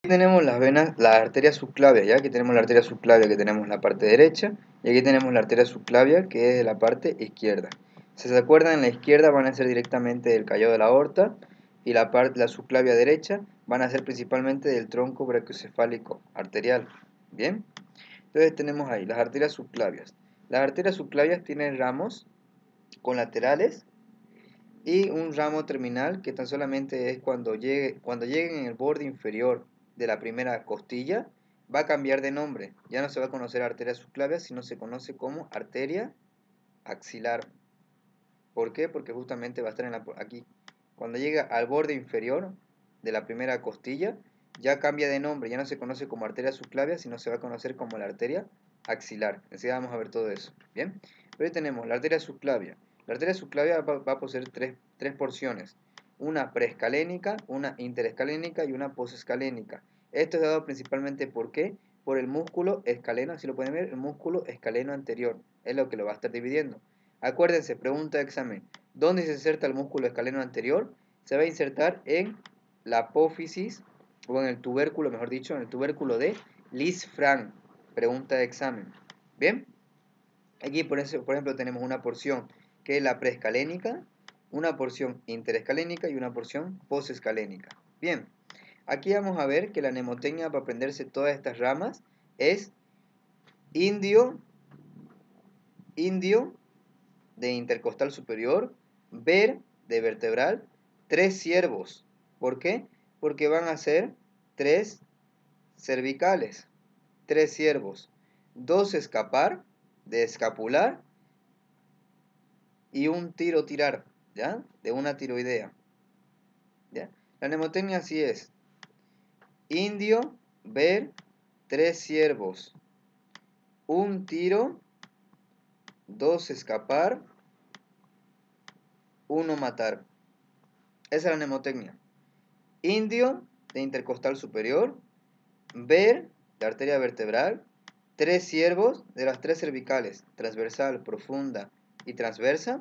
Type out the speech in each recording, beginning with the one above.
Aquí tenemos las venas, las arterias subclavias, ¿ya? Aquí tenemos la arteria subclavia que tenemos en la parte derecha y aquí tenemos la arteria subclavia que es de la parte izquierda. Si se acuerdan, en la izquierda van a ser directamente del callado de la aorta y la subclavia derecha van a ser principalmente del tronco brachiocefálico arterial. ¿Bien? Entonces tenemos ahí las arterias subclavias. Las arterias subclavias tienen ramos colaterales y un ramo terminal que tan solamente es cuando lleguen en el borde inferior de la primera costilla, va a cambiar de nombre. Ya no se va a conocer arteria subclavia, sino se conoce como arteria axilar. ¿Por qué? Porque justamente va a estar aquí. Cuando llega al borde inferior de la primera costilla, ya cambia de nombre, ya no se conoce como arteria subclavia, sino se va a conocer como la arteria axilar. Enseguida vamos a ver todo eso. ¿Bien? Pero ahí tenemos la arteria subclavia. La arteria subclavia va a poseer tres porciones. Una preescalénica, una interescalénica y una posescalénica. Esto es dado principalmente ¿por qué? Por el músculo escaleno, así lo pueden ver, el músculo escaleno anterior. Es lo que lo va a estar dividiendo. Acuérdense, pregunta de examen. ¿Dónde se inserta el músculo escaleno anterior? Se va a insertar en la apófisis, o en el tubérculo, mejor dicho, en el tubérculo de Lisfranc. Pregunta de examen. ¿Bien? Aquí, por ejemplo, tenemos una porción que es la preescalénica, una porción interescalénica y una porción posescalénica. Bien, aquí vamos a ver que la mnemotecnia para aprenderse todas estas ramas es indio, indio, de intercostal superior, ver de vertebral, tres ciervos. ¿Por qué? Porque van a ser tres cervicales, tres ciervos, dos escapar de escapular y un tiro tirar, ¿ya? De una tiroidea, ¿ya? La mnemotecnia así es: indio, ver, tres ciervos, un tiro, dos escapar, uno matar. Esa es la mnemotecnia. Indio de intercostal superior, ver de arteria vertebral, tres ciervos de las tres cervicales, transversal, profunda y transversa,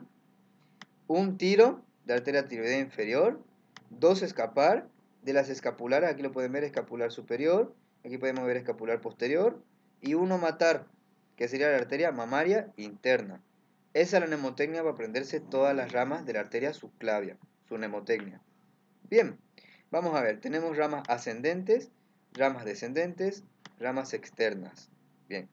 un tiro de arteria tiroidea inferior, dos escapar de las escapulares, aquí lo pueden ver, escapular superior, aquí podemos ver escapular posterior, y uno matar, que sería la arteria mamaria interna. Esa es la mnemotecnia para aprenderse todas las ramas de la arteria subclavia, su mnemotecnia. Bien, vamos a ver, tenemos ramas ascendentes, ramas descendentes, ramas externas. Bien,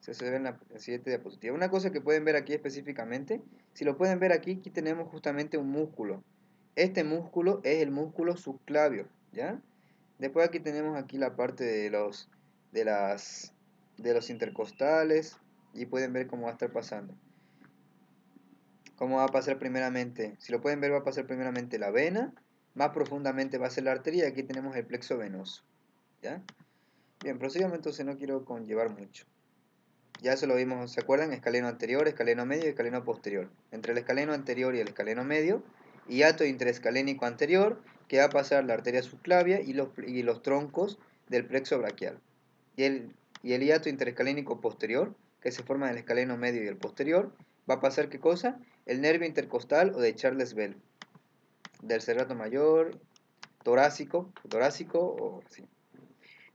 eso se ve en la siguiente diapositiva. Una cosa que pueden ver aquí específicamente, si lo pueden ver aquí, aquí tenemos justamente un músculo. Este músculo es el músculo subclavio, ¿ya? Después aquí tenemos aquí la parte de las, de los intercostales y pueden ver cómo va a estar pasando. ¿Cómo va a pasar primeramente? Si lo pueden ver, va a pasar primeramente la vena, más profundamente va a ser la arteria y aquí tenemos el plexo venoso, ¿ya? Bien, prosigamos entonces, no quiero conllevar mucho. Ya eso lo vimos, ¿se acuerdan? Escaleno anterior, escaleno medio y escaleno posterior. Entre el escaleno anterior y el escaleno medio, hiato interescalénico anterior, que va a pasar la arteria subclavia y los troncos del plexo braquial. Y el hiato interescalénico posterior, que se forma en el escaleno medio y el posterior, va a pasar ¿qué cosa? El nervio intercostal o de Charles Bell, del serrato mayor, torácico o así.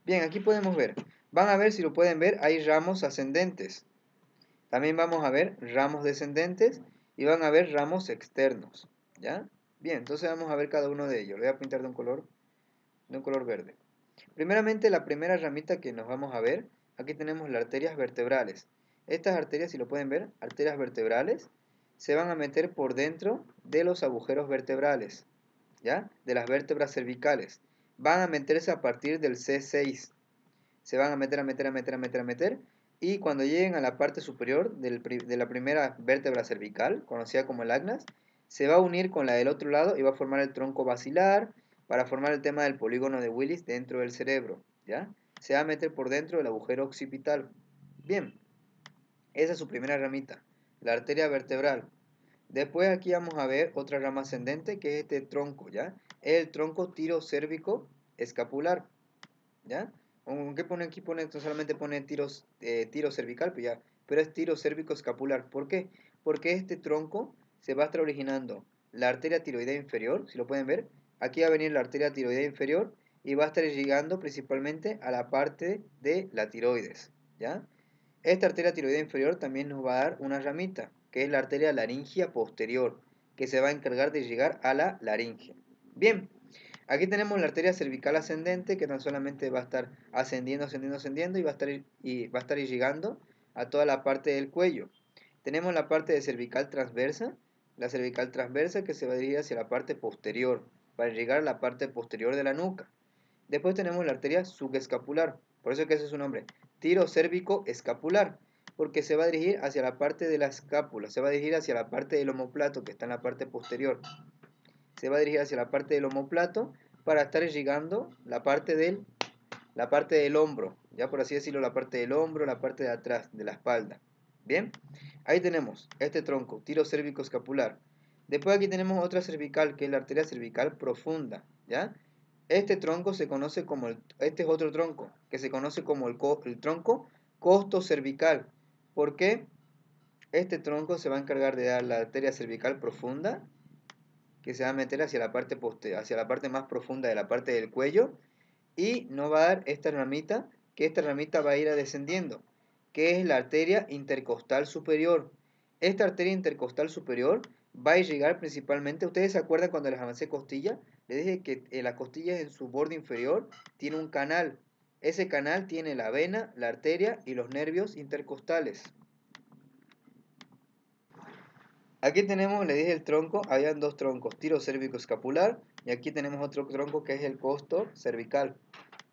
Bien, aquí podemos ver, van a ver si lo pueden ver, hay ramos ascendentes. También vamos a ver ramos descendentes y van a ver ramos externos, ¿ya? Bien, entonces vamos a ver cada uno de ellos. Lo voy a pintar de un color verde. Primeramente, la primera ramita que nos vamos a ver, aquí tenemos las arterias vertebrales. Estas arterias, si lo pueden ver, arterias vertebrales, se van a meter por dentro de los agujeros vertebrales, ¿ya? De las vértebras cervicales. Van a meterse a partir del C6. Se van a meter, y cuando lleguen a la parte superior de la primera vértebra cervical, conocida como el agnas, se va a unir con la del otro lado y va a formar el tronco basilar para formar el tema del polígono de Willis dentro del cerebro, ¿ya? Se va a meter por dentro del agujero occipital. Bien, esa es su primera ramita, la arteria vertebral. Después aquí vamos a ver otra rama ascendente que es este tronco, ¿ya? El tronco tirocérvico escapular, ¿ya? Aunque pone aquí, solamente pone tiro cervical, pues ya, pero es tiro cérvico escapular. ¿Por qué? Porque este tronco se va a estar originando la arteria tiroidea inferior, si lo pueden ver. Aquí va a venir la arteria tiroidea inferior y va a estar llegando principalmente a la parte de la tiroides, ¿ya? Esta arteria tiroidea inferior también nos va a dar una ramita, que es la arteria laringea posterior, que se va a encargar de llegar a la laringe. Bien, aquí tenemos la arteria cervical ascendente, que tan solamente va a estar ascendiendo, ascendiendo, ascendiendo, y va a estar llegando a toda la parte del cuello. Tenemos la parte de cervical transversa, la cervical transversa que se va a dirigir hacia la parte posterior, para llegar a la parte posterior de la nuca. Después tenemos la arteria subescapular, por eso que ese es su nombre, tiro cérvico escapular, porque se va a dirigir hacia la parte de la escápula, se va a dirigir hacia la parte del omóplato que está en la parte posterior. Se va a dirigir hacia la parte del omóplato para estar llegando la parte del hombro, ya por así decirlo, la parte del hombro, la parte de atrás, de la espalda. Bien, ahí tenemos este tronco, tiro cérvico escapular. Después aquí tenemos otra cervical, que es la arteria cervical profunda, ¿ya? Este tronco se conoce como este es otro tronco, que se conoce como el tronco costo cervical. ¿Por qué? Este tronco se va a encargar de dar la arteria cervical profunda, que se va a meter hacia la parte hacia la parte más profunda de la parte del cuello, y nos va a dar esta ramita, que esta ramita va a ir descendiendo, que es la arteria intercostal superior. Esta arteria intercostal superior va a llegar principalmente, ustedes se acuerdan cuando les avancé costilla, les dije que la costilla en su borde inferior tiene un canal. Ese canal tiene la vena, la arteria y los nervios intercostales. Aquí tenemos, le dije el tronco, habían dos troncos, tiro cérvico escapular, y aquí tenemos otro tronco que es el costo cervical.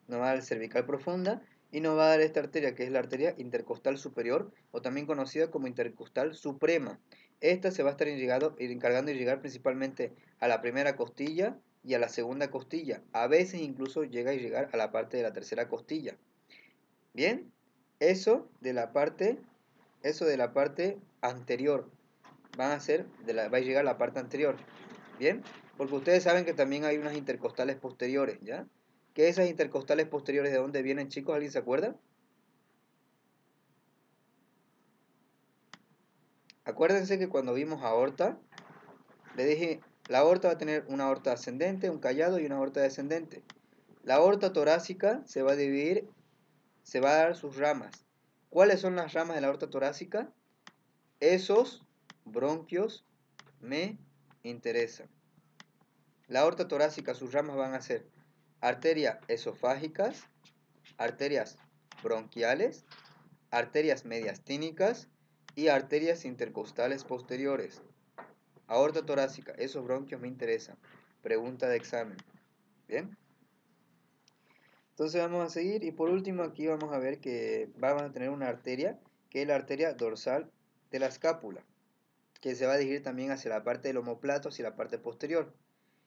Nos va a dar el cervical profunda y nos va a dar esta arteria que es la arteria intercostal superior o también conocida como intercostal suprema. Esta se va a estar encargando de llegar principalmente a la primera costilla y a la segunda costilla. A veces incluso llega a llegar a la parte de la tercera costilla. Bien, eso de la parte anterior va a llegar a la parte anterior. Bien, porque ustedes saben que también hay unas intercostales posteriores, ¿ya? ¿Que esas intercostales posteriores de dónde vienen, chicos? ¿Alguien se acuerda? Acuérdense que cuando vimos aorta, le dije, la aorta va a tener una aorta ascendente, un callado y una aorta descendente. La aorta torácica se va a dividir, se va a dar sus ramas. ¿Cuáles son las ramas de la aorta torácica? Esos bronquios me interesan. La aorta torácica, sus ramas van a ser arterias esofágicas, arterias bronquiales, arterias mediastínicas y arterias intercostales posteriores. Aorta torácica, esos bronquios me interesan. Pregunta de examen. Bien. Entonces vamos a seguir y por último aquí vamos a ver que vamos a tener una arteria que es la arteria dorsal de la escápula, que se va a dirigir también hacia la parte del omóplato, hacia la parte posterior.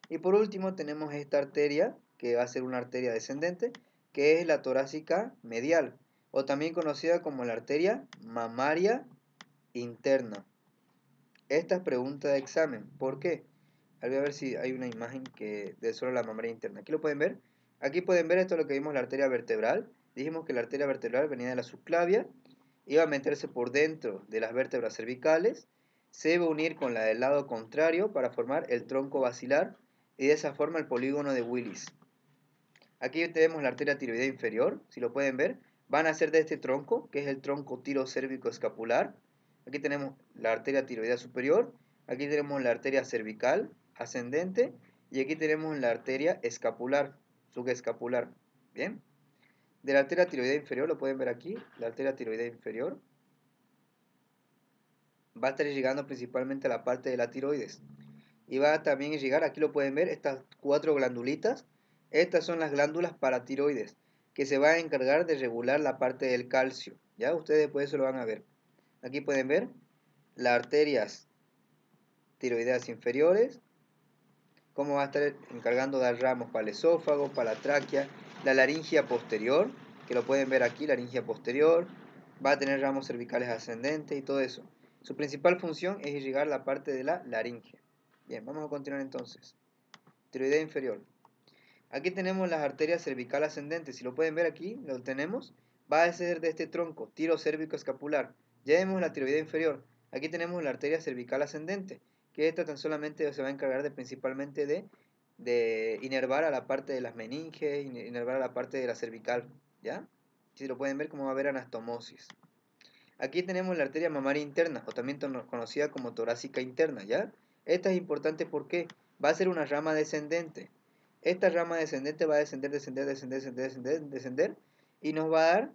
Y por último tenemos esta arteria, que va a ser una arteria descendente, que es la torácica medial, o también conocida como la arteria mamaria interna. Esta es pregunta de examen. ¿Por qué? Voy a ver si hay una imagen que de solo la mamaria interna. Aquí lo pueden ver. Aquí pueden ver esto es lo que vimos la arteria vertebral. Dijimos que la arteria vertebral venía de la subclavia, iba a meterse por dentro de las vértebras cervicales, se iba a unir con la del lado contrario para formar el tronco basilar y de esa forma el polígono de Willis. Aquí tenemos la arteria tiroidea inferior, si lo pueden ver, van a ser de este tronco, que es el tronco tirocérvico escapular. Aquí tenemos la arteria tiroidea superior, aquí tenemos la arteria cervical ascendente y aquí tenemos la arteria escapular, subescapular. Bien, de la arteria tiroidea inferior, lo pueden ver aquí, la arteria tiroidea inferior va a estar llegando principalmente a la parte de la tiroides y va a también llegar, aquí lo pueden ver, estas cuatro glandulitas. Estas son las glándulas paratiroides que se van a encargar de regular la parte del calcio. Ya ustedes después eso lo van a ver. Aquí pueden ver las arterias tiroideas inferiores, cómo va a estar encargando de dar ramos para el esófago, para la tráquea, la laringia posterior, que lo pueden ver aquí, laringia posterior, va a tener ramos cervicales ascendentes y todo eso. Su principal función es llegar a la parte de la laringe. Bien, vamos a continuar entonces. Tiroidea inferior. Aquí tenemos las arterias cervical ascendentes. Si lo pueden ver aquí, lo tenemos. Va a ser de este tronco, tiro cérvico escapular. Ya vemos la tiroidea inferior. Aquí tenemos la arteria cervical ascendente, que esta tan solamente se va a encargar de principalmente de de inervar a la parte de las meninges, inervar a la parte de la cervical, ¿ya? Si lo pueden ver, como va a haber anastomosis. Aquí tenemos la arteria mamaria interna, o también conocida como torácica interna, ¿ya? Esta es importante porque va a ser una rama descendente. Esta rama descendente va a descender, descender, descender, descender, descender, descender, y nos va a dar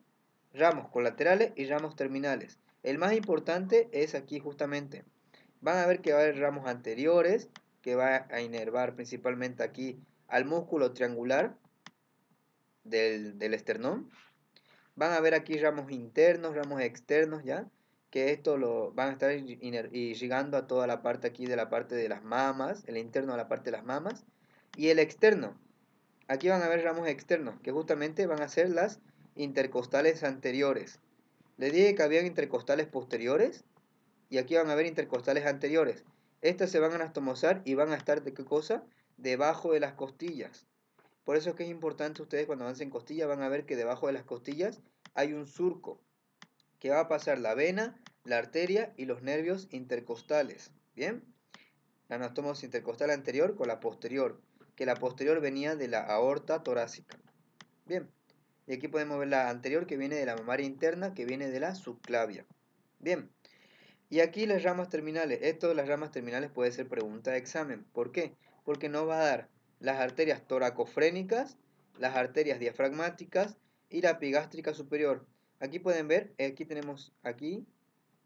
ramos colaterales y ramos terminales. El más importante es aquí justamente. Van a ver que va a haber ramos anteriores, que va a inervar principalmente aquí al músculo triangular del esternón. Van a ver aquí ramos internos, ramos externos, ¿ya? Que esto lo van a estar irrigando a toda la parte aquí de la parte de las mamas, el interno a la parte de las mamas. Y el externo, aquí van a ver ramos externos, que justamente van a ser las intercostales anteriores. Les dije que habían intercostales posteriores, y aquí van a ver intercostales anteriores. Estas se van a anastomosar y van a estar, ¿de qué cosa? Debajo de las costillas. Por eso es que es importante, ustedes cuando avancen costillas van a ver que debajo de las costillas hay un surco que va a pasar la vena, la arteria y los nervios intercostales. ¿Bien? La anastomosis intercostal anterior con la posterior, que la posterior venía de la aorta torácica. Bien. Y aquí podemos ver la anterior, que viene de la mamaria interna, que viene de la subclavia. Bien. Y aquí las ramas terminales. Esto de las ramas terminales puede ser pregunta de examen. ¿Por qué? Porque nos va a dar las arterias toracofrénicas, las arterias diafragmáticas y la epigástrica superior. Aquí pueden ver, aquí tenemos aquí,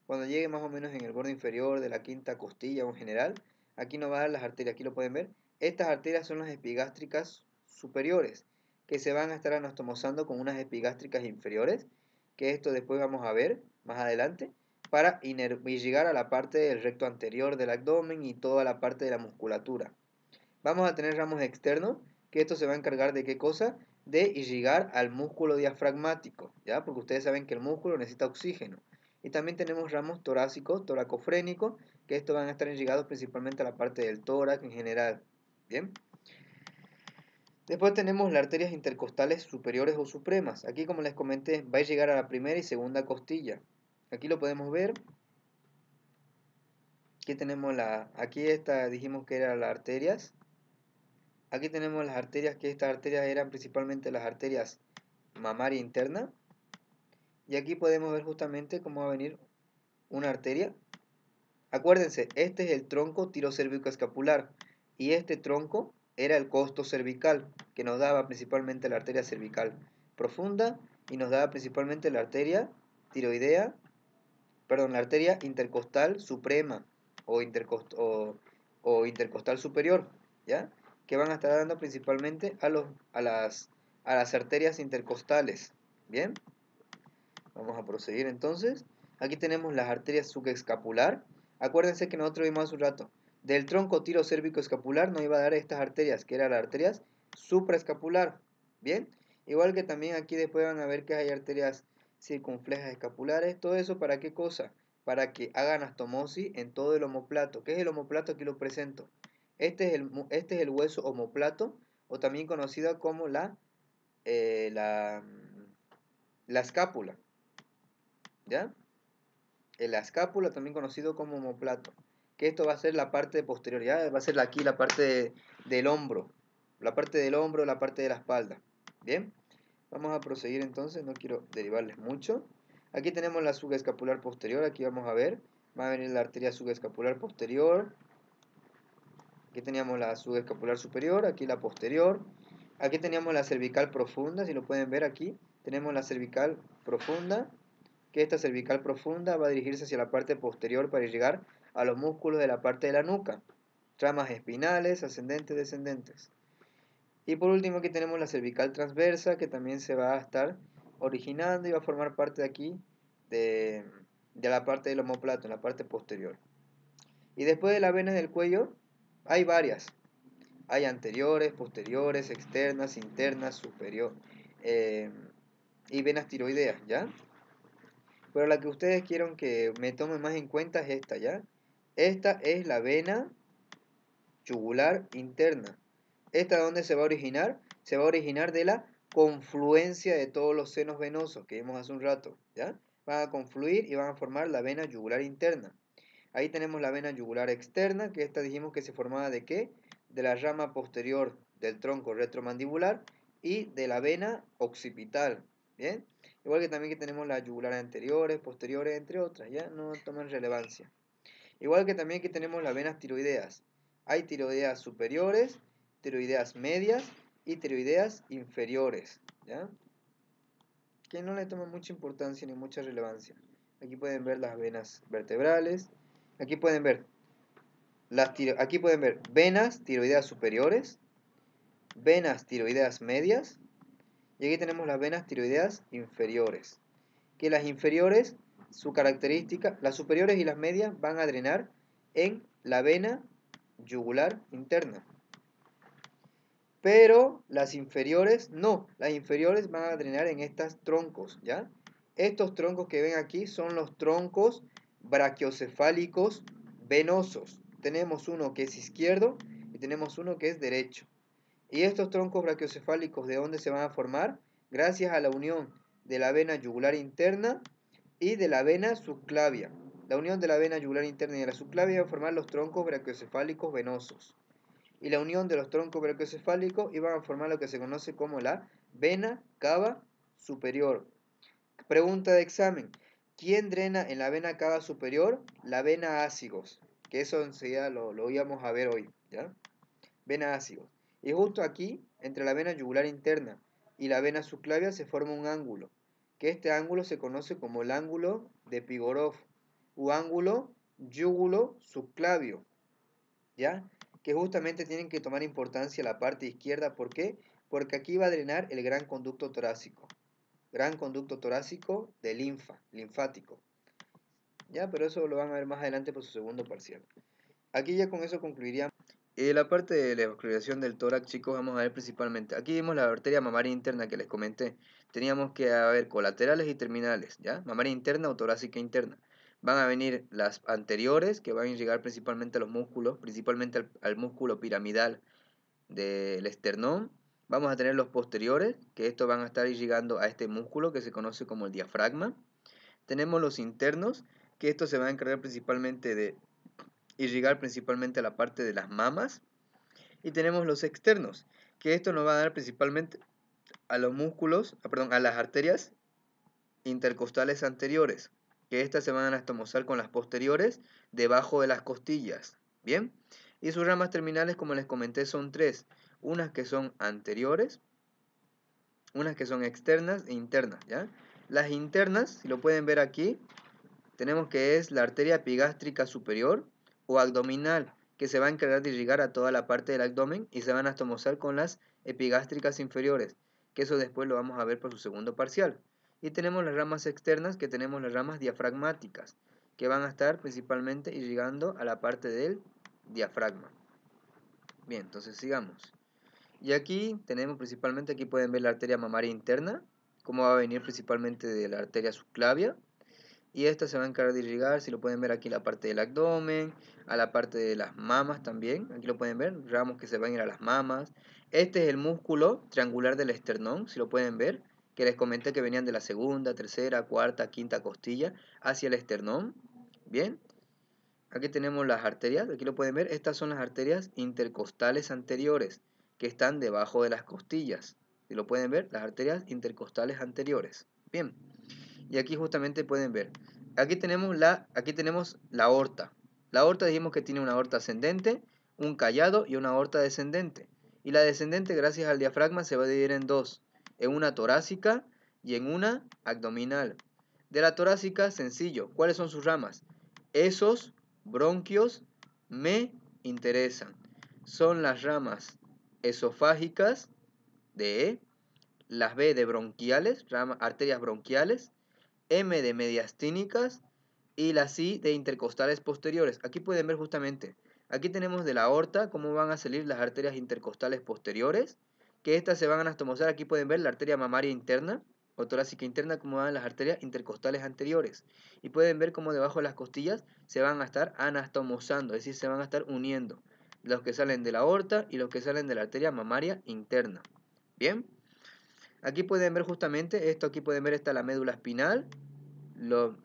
cuando llegue más o menos en el borde inferior de la quinta costilla o en general, aquí nos va a dar las arterias, aquí lo pueden ver. Estas arterias son las epigástricas superiores, que se van a estar anastomosando con unas epigástricas inferiores, que esto después vamos a ver más adelante, para llegar a la parte del recto anterior del abdomen y toda la parte de la musculatura. Vamos a tener ramos externos, que esto se va a encargar de qué cosa, de irrigar al músculo diafragmático, ¿ya? Porque ustedes saben que el músculo necesita oxígeno. Y también tenemos ramos torácicos, toracofrénicos, que estos van a estar irrigados principalmente a la parte del tórax en general, ¿bien? Después tenemos las arterias intercostales superiores o supremas. Aquí, como les comenté, va a llegar a la primera y segunda costilla. Aquí lo podemos ver. Aquí tenemos aquí esta dijimos que eran las arterias. Aquí tenemos las arterias, que estas arterias eran principalmente las arterias mamaria interna. Y aquí podemos ver justamente cómo va a venir una arteria. Acuérdense, este es el tronco tirocérvico-escapular. Y este tronco era el costo cervical, que nos daba principalmente la arteria cervical profunda y nos daba principalmente la arteria tiroidea, perdón, la arteria intercostal suprema o, o intercostal superior, ¿ya? Que van a estar dando principalmente a las arterias intercostales, ¿bien? Vamos a proseguir entonces. Aquí tenemos las arterias subescapular. Acuérdense que nosotros vimos hace un rato, del tronco tirocérvico escapular nos iba a dar estas arterias, que eran las arterias supraescapular, ¿bien? Igual que también aquí después van a ver que hay arterias circunflejas escapulares. ¿Todo eso para qué cosa? Para que hagan anastomosis en todo el omóplato. ¿Qué es el omóplato? Aquí lo presento. Este es el hueso omóplato, o también conocido como eh, la, la escápula, ¿ya? La escápula, también conocido como omóplato. Que esto va a ser la parte posterior, ¿ya? Va a ser aquí la parte del hombro. La parte del hombro, la parte de la espalda. ¿Bien? Vamos a proseguir entonces, no quiero derivarles mucho. Aquí tenemos la subescapular posterior, aquí vamos a ver. Va a venir la arteria subescapular posterior. Aquí teníamos la subescapular superior, aquí la posterior. Aquí teníamos la cervical profunda, si lo pueden ver aquí. Tenemos la cervical profunda, que esta cervical profunda va a dirigirse hacia la parte posterior para llegar a los músculos de la parte de la nuca. Ramas espinales, ascendentes, descendentes. Y por último aquí tenemos la cervical transversa, que también se va a estar originando y va a formar parte de aquí de, de la parte del omóplato, en la parte posterior. Y después de las venas del cuello hay varias. Hay anteriores, posteriores, externas, internas, superior y venas tiroideas, ¿ya? Pero la que ustedes quieren que me tomen más en cuenta es esta, ¿ya? Esta es la vena yugular interna. ¿Esta dónde se va a originar? Se va a originar de la confluencia de todos los senos venosos que vimos hace un rato, ¿ya? Van a confluir y van a formar la vena yugular interna. Ahí tenemos la vena yugular externa, que esta dijimos que se formaba ¿de qué? de la rama posterior del tronco retromandibular y de la vena occipital, ¿bien? Igual que también que tenemos las yugulares anteriores, posteriores, entre otras, ¿ya? No toman relevancia. Igual que también que tenemos las venas tiroideas. Hay tiroideas superiores, tiroideas medias y tiroideas inferiores, ¿ya? Que no le toman mucha importancia ni mucha relevancia. Aquí pueden ver las venas vertebrales. Aquí pueden ver aquí pueden ver venas tiroideas superiores, venas tiroideas medias y aquí tenemos las venas tiroideas inferiores. Que las inferiores, su característica, las superiores y las medias van a drenar en la vena yugular interna. Pero las inferiores no, las inferiores van a drenar en estos troncos, ¿ya? Estos troncos que ven aquí son los troncos brachiocefálicos venosos. Tenemos uno que es izquierdo y tenemos uno que es derecho. Y estos troncos brachiocefálicos, ¿de dónde se van a formar? Gracias a la unión de la vena yugular interna y de la vena subclavia. La unión de la vena yugular interna y de la subclavia va a formar los troncos brachiocefálicos venosos. Y la unión de los troncos brachiocefálicos iban a formar lo que se conoce como la vena cava superior. Pregunta de examen. ¿Quién drena en la vena cava superior? La vena ácigos. Que eso enseguida lo íbamos a ver hoy, ¿ya? Vena ácigos. Y justo aquí, entre la vena yugular interna y la vena subclavia, se forma un ángulo. Que este ángulo se conoce como el ángulo de Pigorov o ángulo yúgulo subclavio, ¿ya? Que justamente tienen que tomar importancia la parte izquierda. ¿Por qué? Porque aquí va a drenar el gran conducto torácico. Gran conducto torácico de linfático. ¿Ya? Pero eso lo van a ver más adelante por su segundo parcial. Aquí ya con eso concluiríamos. La parte de la vascularización del tórax, chicos, vamos a ver principalmente. Aquí vimos la arteria mamaria interna que les comenté. Teníamos que haber colaterales y terminales, ¿ya? Mamaria interna o torácica interna. Van a venir las anteriores, que van a llegar principalmente a los músculos, principalmente al músculo piramidal del esternón. Vamos a tener los posteriores, que estos van a estar llegando a este músculo que se conoce como el diafragma. Tenemos los internos, que estos se van a encargar principalmente de irrigar principalmente a la parte de las mamas. Y tenemos los externos, que esto nos va a dar principalmente a los músculos, a las arterias intercostales anteriores, que estas se van a anastomosar con las posteriores debajo de las costillas, ¿bien? Y sus ramas terminales, como les comenté, son tres, unas que son anteriores, unas que son externas e internas, ¿ya? Las internas, si lo pueden ver aquí, tenemos que es la arteria epigástrica superior o abdominal, que se va a encargar de irrigar a toda la parte del abdomen y se van a anastomosar con las epigástricas inferiores, que eso después lo vamos a ver por su segundo parcial. Y tenemos las ramas externas, que tenemos las ramas diafragmáticas, que van a estar principalmente irrigando a la parte del diafragma. Bien, entonces sigamos. Y aquí tenemos principalmente, aquí pueden ver la arteria mamaria interna, cómo va a venir principalmente de la arteria subclavia. Y esta se va a encargar de irrigar, si lo pueden ver aquí, la parte del abdomen, a la parte de las mamas también. Aquí lo pueden ver, ramos que se van a ir a las mamas. Este es el músculo triangular del esternón, si lo pueden ver, que les comenté que venían de la segunda, tercera, cuarta, quinta costilla hacia el esternón. Bien, aquí tenemos las arterias, aquí lo pueden ver. Estas son las arterias intercostales anteriores, que están debajo de las costillas. Si lo pueden ver, las arterias intercostales anteriores. Bien. Y aquí justamente pueden ver, aquí tenemos la aorta. La aorta dijimos que tiene una aorta ascendente, un callado y una aorta descendente. Y la descendente, gracias al diafragma, se va a dividir en dos, en una torácica y en una abdominal. De la torácica, sencillo, ¿cuáles son sus ramas? Esos bronquios me interesan. Son las ramas esofágicas de E, las B de bronquiales, arterias bronquiales, M de mediastínicas y la C de intercostales posteriores. Aquí pueden ver justamente, aquí tenemos de la aorta cómo van a salir las arterias intercostales posteriores, que estas se van a anastomosar. Aquí pueden ver la arteria mamaria interna o torácica interna, cómo van las arterias intercostales anteriores. Y pueden ver cómo debajo de las costillas se van a estar anastomosando, es decir, se van a estar uniendo los que salen de la aorta y los que salen de la arteria mamaria interna. Bien. Aquí pueden ver justamente, aquí pueden ver, esta la médula espinal,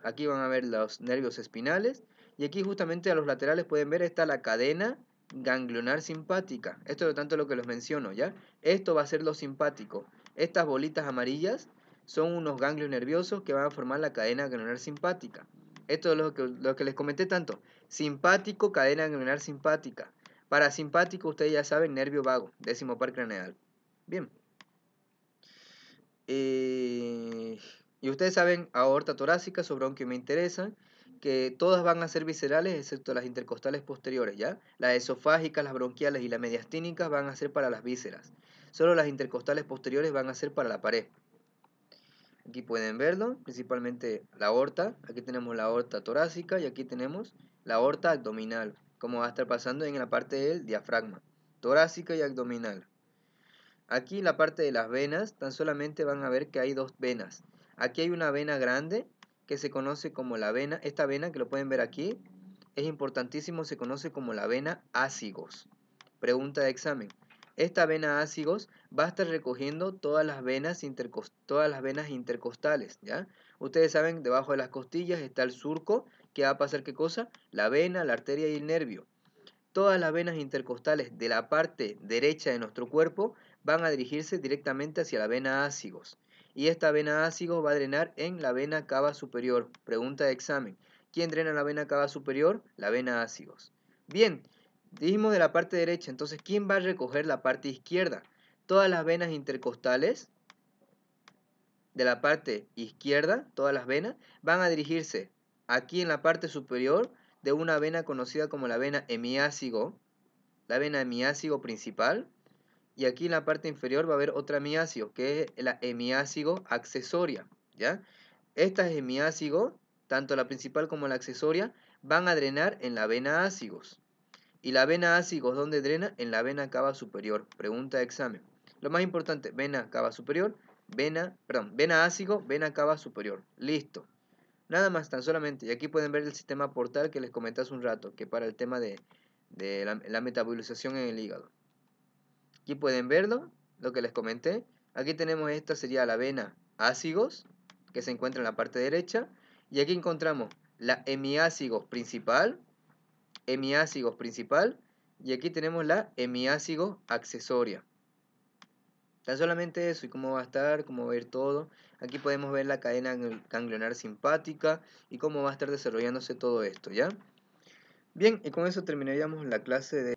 aquí van a ver los nervios espinales, y aquí justamente a los laterales pueden ver, está la cadena ganglionar simpática. Esto es tanto lo que les menciono, ¿ya? Esto va a ser lo simpático. Estas bolitas amarillas son unos ganglios nerviosos que van a formar la cadena ganglionar simpática. Esto es lo que les comenté tanto. Simpático, cadena ganglionar simpática. Parasimpático, ustedes ya saben, nervio vago, décimo par craneal. Bien. Y ustedes saben, aorta torácica, sobre aunque me interesan, que todas van a ser viscerales excepto las intercostales posteriores, ¿ya? Las esofágicas, las bronquiales y las mediastínicas van a ser para las vísceras. Solo las intercostales posteriores van a ser para la pared. Aquí pueden verlo, principalmente la aorta. Aquí tenemos la aorta torácica y aquí tenemos la aorta abdominal, como va a estar pasando en la parte del diafragma, torácica y abdominal. Aquí en la parte de las venas, tan solamente van a ver que hay dos venas. Aquí hay una vena grande que se conoce como la vena, esta vena que lo pueden ver aquí, es importantísimo, se conoce como la vena ácigos. Pregunta de examen. Esta vena ácigos va a estar recogiendo todas las venas intercostales, ¿ya? Ustedes saben, debajo de las costillas está el surco, que va a pasar ¿qué cosa? La vena, la arteria y el nervio. Todas las venas intercostales de la parte derecha de nuestro cuerpo van a dirigirse directamente hacia la vena ácigos. Y esta vena ácigos va a drenar en la vena cava superior. Pregunta de examen. ¿Quién drena la vena cava superior? La vena ácigos. Bien, dijimos de la parte derecha, entonces ¿quién va a recoger la parte izquierda? Todas las venas intercostales de la parte izquierda, todas las venas, van a dirigirse aquí en la parte superior de una vena conocida como la vena hemiácigo, principal, y aquí en la parte inferior va a haber otra hemiácigo, que es la hemiácigo accesoria, ¿ya? Estas hemiácigo, tanto la principal como la accesoria, van a drenar en la vena ácigos. ¿Y la vena ácigos dónde drena? En la vena cava superior. Pregunta de examen. Lo más importante, vena cava superior, vena ácigo, vena cava superior. Listo. Nada más, tan solamente. Y aquí pueden ver el sistema portal que les comenté hace un rato, que para el tema de la metabolización en el hígado. Aquí pueden verlo, lo que les comenté. Aquí tenemos, esta sería la vena ácigos, que se encuentra en la parte derecha. Y aquí encontramos la hemiácigos principal, y aquí tenemos la hemiácigos accesoria. Tan solamente eso, y cómo va a estar, cómo va a ir todo. Aquí podemos ver la cadena ganglionar simpática y cómo va a estar desarrollándose todo esto, ¿ya? Bien, y con eso terminaríamos la clase de